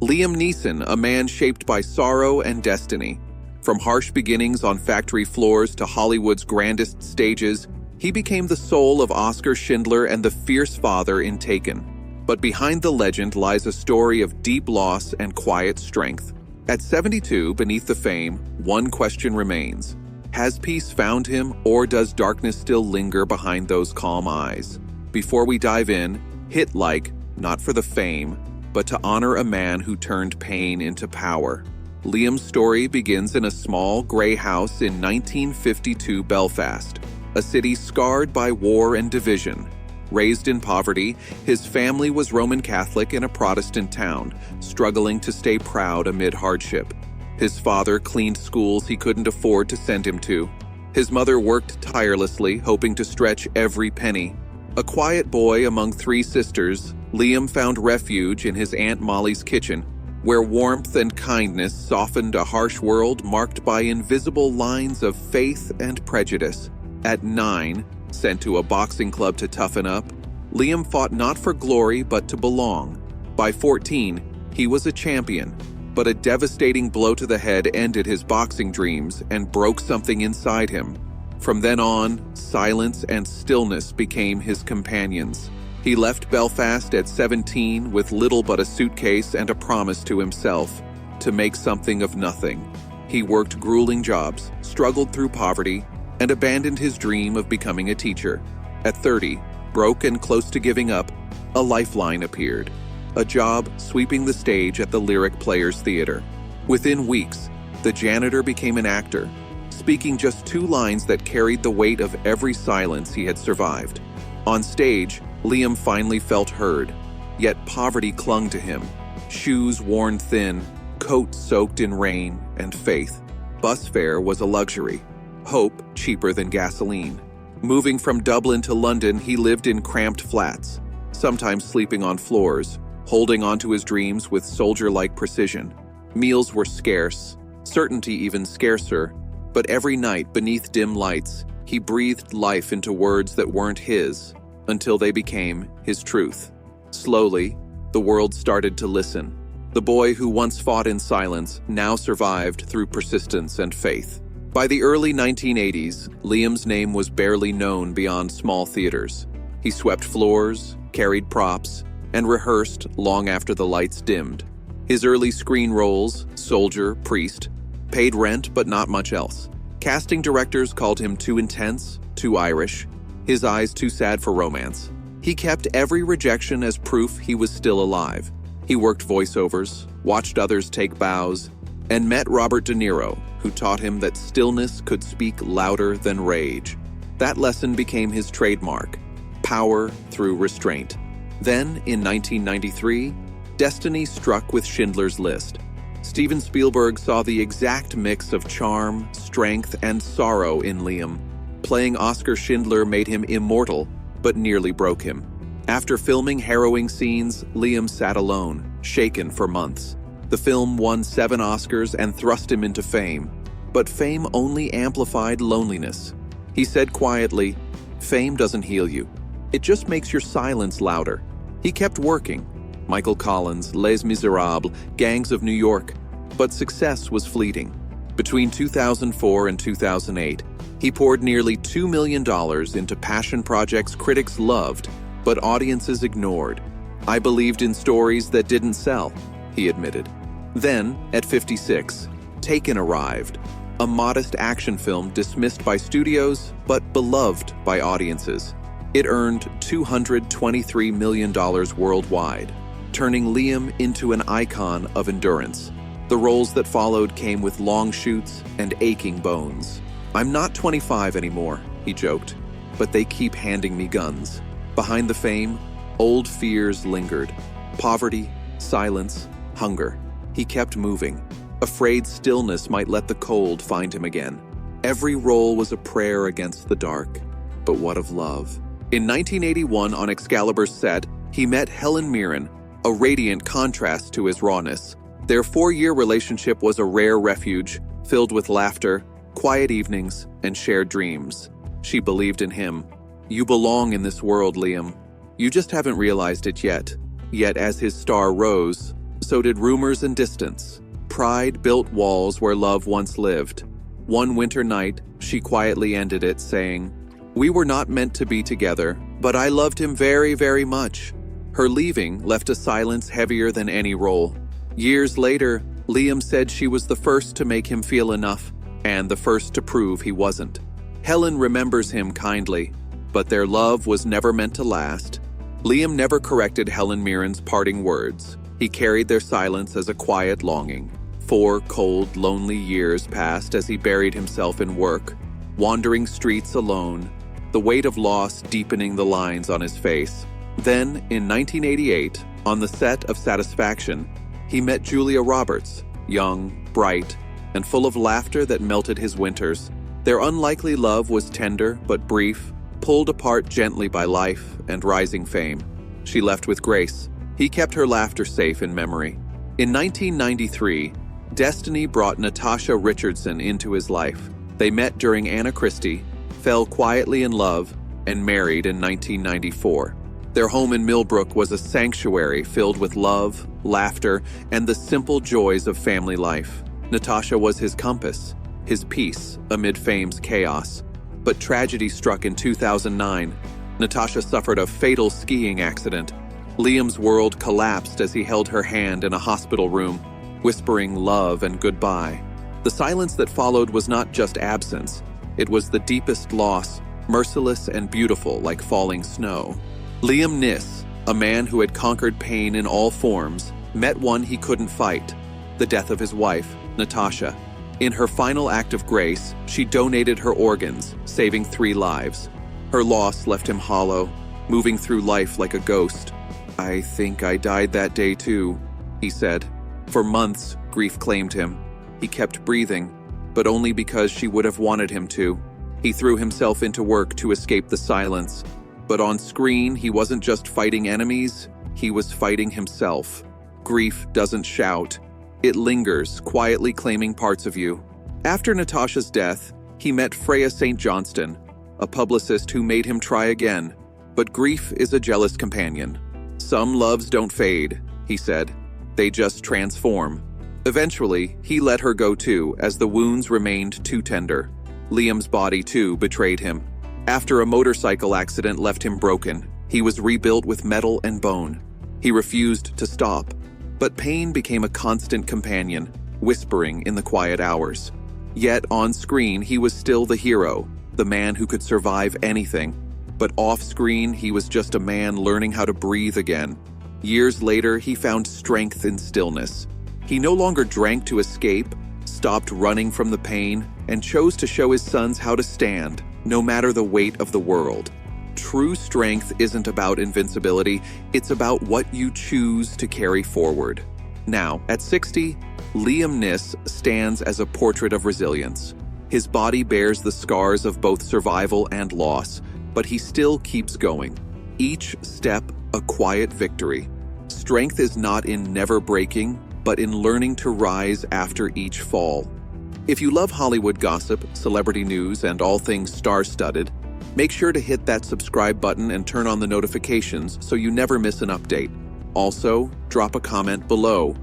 Liam Neeson, a man shaped by sorrow and destiny. From harsh beginnings on factory floors to Hollywood's grandest stages, he became the soul of Oskar Schindler and the fierce father in Taken. But behind the legend lies a story of deep loss and quiet strength. At 72, beneath the fame, one question remains. Has peace found him, or does darkness still linger behind those calm eyes? Before we dive in, hit like, not for the fame, but to honor a man who turned pain into power. Liam's story begins in a small, gray house in 1952 Belfast, a city scarred by war and division. Raised in poverty, his family was Roman Catholic in a Protestant town, struggling to stay proud amid hardship. His father cleaned schools he couldn't afford to send him to. His mother worked tirelessly, hoping to stretch every penny. A quiet boy among three sisters, Liam found refuge in his Aunt Molly's kitchen, where warmth and kindness softened a harsh world marked by invisible lines of faith and prejudice. At 9, sent to a boxing club to toughen up, Liam fought not for glory but to belong. By 14, he was a champion, but a devastating blow to the head ended his boxing dreams and broke something inside him. From then on, silence and stillness became his companions. He left Belfast at 17 with little but a suitcase and a promise to himself to make something of nothing. He worked grueling jobs, struggled through poverty, and abandoned his dream of becoming a teacher. At 30, broke and close to giving up, a lifeline appeared. A job sweeping the stage at the Lyric Players Theater. Within weeks, the janitor became an actor, speaking just 2 lines that carried the weight of every silence he had survived. On stage, Liam finally felt heard, yet poverty clung to him. Shoes worn thin, coat soaked in rain, and faith. Bus fare was a luxury, hope cheaper than gasoline. Moving from Dublin to London, he lived in cramped flats, sometimes sleeping on floors, holding on to his dreams with soldier-like precision. Meals were scarce, certainty even scarcer, but every night beneath dim lights, he breathed life into words that weren't his, until they became his truth. Slowly, the world started to listen. The boy who once fought in silence now survived through persistence and faith. By the early 1980s, Liam's name was barely known beyond small theaters. He swept floors, carried props, and rehearsed long after the lights dimmed. His early screen roles, soldier, priest, paid rent but not much else. Casting directors called him too intense, too Irish, his eyes too sad for romance. He kept every rejection as proof he was still alive. He worked voiceovers, watched others take bows, and met Robert De Niro, who taught him that stillness could speak louder than rage. That lesson became his trademark, power through restraint. Then, in 1993, destiny struck with Schindler's List. Steven Spielberg saw the exact mix of charm, strength, and sorrow in Liam. Playing Oskar Schindler made him immortal, but nearly broke him. After filming harrowing scenes, Liam sat alone, shaken for months. The film won 7 Oscars and thrust him into fame, but fame only amplified loneliness. He said quietly, "Fame doesn't heal you. It just makes your silence louder." He kept working. Michael Collins, Les Miserables, Gangs of New York, but success was fleeting. Between 2004 and 2008, he poured nearly $2 million into passion projects critics loved, but audiences ignored. "I believed in stories that didn't sell," he admitted. Then, at 56, Taken arrived, a modest action film dismissed by studios, but beloved by audiences. It earned $223 million worldwide, turning Liam into an icon of endurance. The roles that followed came with long shoots and aching bones. "I'm not 25 anymore," he joked, "but they keep handing me guns." Behind the fame, old fears lingered. Poverty, silence, hunger. He kept moving, afraid stillness might let the cold find him again. Every role was a prayer against the dark. But what of love? In 1981, on Excalibur's set, he met Helen Mirren, a radiant contrast to his rawness. Their 4-year relationship was a rare refuge, filled with laughter, quiet evenings, and shared dreams. She believed in him. "You belong in this world, Liam. You just haven't realized it yet." Yet as his star rose, So did rumors and distance. Pride built walls where love once lived. One winter night, she quietly ended it, saying, "We were not meant to be together, but I loved him very, very much." Her leaving left a silence heavier than any role. Years later, Liam said she was the first to make him feel enough, and the first to prove he wasn't. Helen remembers him kindly, but their love was never meant to last. Liam never corrected Helen Mirren's parting words. He carried their silence as a quiet longing. 4 cold, lonely years passed as he buried himself in work, wandering streets alone, the weight of loss deepening the lines on his face. Then, in 1988, on the set of Satisfaction, he met Julia Roberts, young, bright, and full of laughter that melted his winters. Their unlikely love was tender but brief, pulled apart gently by life and rising fame. She left with grace. He kept her laughter safe in memory. In 1993, destiny brought Natasha Richardson into his life. They met during Anna Christie, fell quietly in love, and married in 1994. Their home in Millbrook was a sanctuary filled with love, laughter, and the simple joys of family life. Natasha was his compass, his peace amid fame's chaos. But tragedy struck in 2009. Natasha suffered a fatal skiing accident. Liam's world collapsed as he held her hand in a hospital room, whispering love and goodbye. The silence that followed was not just absence. It was the deepest loss, merciless and beautiful like falling snow. Liam Neeson, a man who had conquered pain in all forms, met one he couldn't fight: the death of his wife, Natasha. In her final act of grace, she donated her organs, saving 3 lives. Her loss left him hollow, moving through life like a ghost. "I think I died that day too," he said. For months, grief claimed him. He kept breathing, but only because she would have wanted him to. He threw himself into work to escape the silence. But on screen, he wasn't just fighting enemies, he was fighting himself. Grief doesn't shout. It lingers, quietly claiming parts of you. After Natasha's death, he met Freya St. Johnston, a publicist who made him try again. But grief is a jealous companion. "Some loves don't fade," he said. "They just transform." Eventually, he let her go too, as the wounds remained too tender. Liam's body, too, betrayed him. After a motorcycle accident left him broken, he was rebuilt with metal and bone. He refused to stop. But pain became a constant companion, whispering in the quiet hours. Yet on screen, he was still the hero, the man who could survive anything. But off-screen, he was just a man learning how to breathe again. Years later, he found strength in stillness. He no longer drank to escape, stopped running from the pain, and chose to show his sons how to stand, no matter the weight of the world. True strength isn't about invincibility, it's about what you choose to carry forward. Now, at 60, Liam Neeson stands as a portrait of resilience. His body bears the scars of both survival and loss, but he still keeps going. Each step a quiet victory. Strength is not in never breaking, but in learning to rise after each fall. If you love Hollywood gossip, celebrity news, and all things star-studded, make sure to hit that subscribe button and turn on the notifications so you never miss an update. Also, drop a comment below.